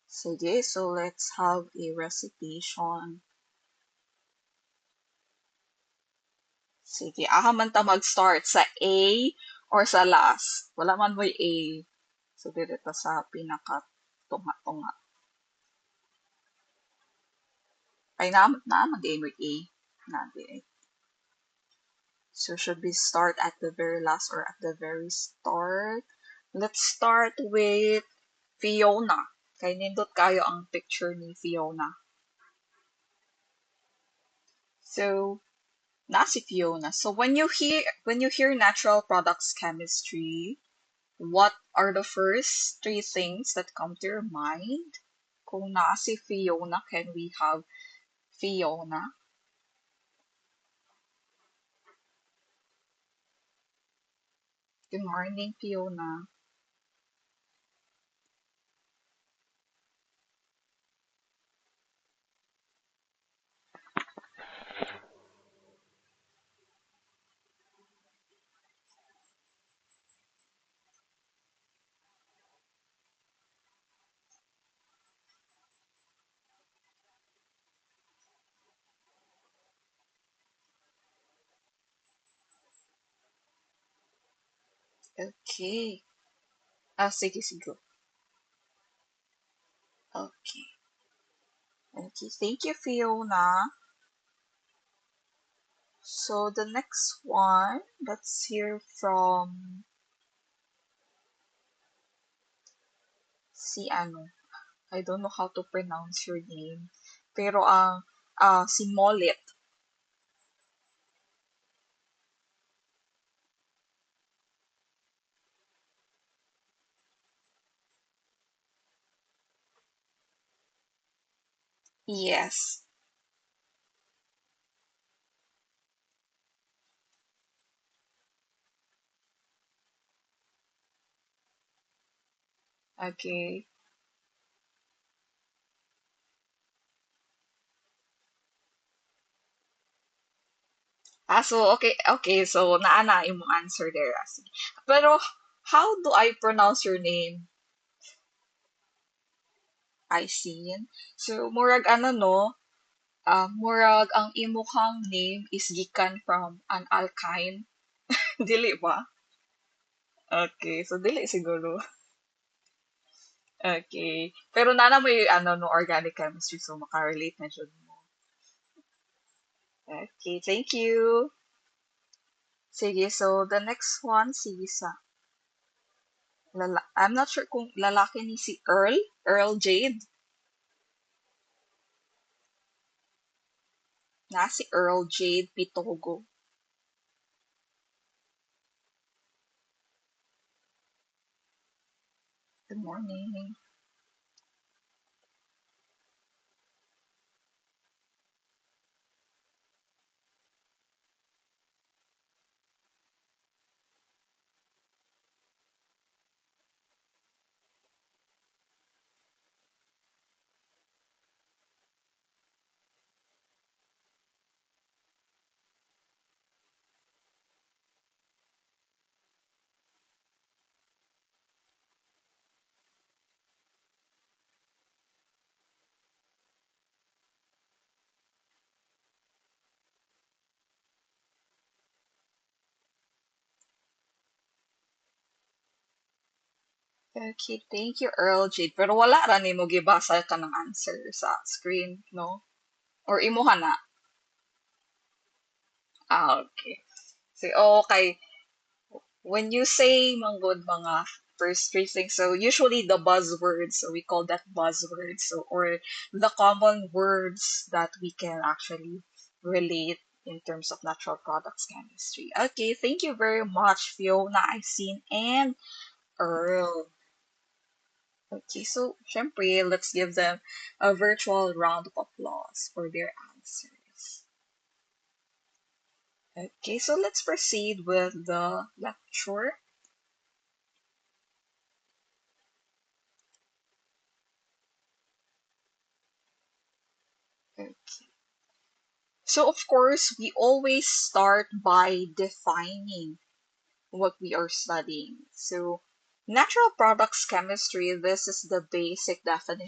Sige, so let's have a recitation. Sige, aha man ta mag-start sa A or sa last. Wala man mo'y A. So, dito sa pinaka-tunga-tunga. Ay, mag-A mo'y A. Na, so, should we start at the very last or at the very start? Let's start with Fiona. Kay nindot kayo ang picture ni Fiona. So, na si Fiona. So, when you hear natural products chemistry, what are the first three things that come to your mind? Kung na si Fiona, can we have Fiona? Good morning, Fiona. Okay. Ah, sige, sige. Okay. Okay, thank you, Fiona. So the next one, let's hear from si ano. I don't know how to pronounce your name. Pero si Mollet. Yes. Okay. So okay, okay. So naana imong answer there. Sige. Pero how do I pronounce your name? I see. So murag ano no, murag ang imong name is gikan from an alkyne. Dili ba? Okay, so dili siguro. Okay. Pero nana mo yung ano no organic chemistry so makarelate na jud mo. Okay, thank you. Sige, so the next one si sa I'm not sure kung lalaki ni si Earl Jade. Na si Earl Jade Pitogo. Good morning. Okay, thank you, Earl Jade. Pero wala ra ni mo gibasa ka ng answer sa screen, no? Or imuha na? Okay. So, okay. When you say manggod mga first three things, so usually the buzzwords, so we call that buzzwords, so or the common words that we can actually relate in terms of natural products chemistry. Okay, thank you very much, Fiona, I've seen, and Earl. Okay, so syempre, let's give them a virtual round of applause for their answers. Okay, so let's proceed with the lecture. Okay. So, of course, we always start by defining what we are studying. So, natural products chemistry, this is the basic definition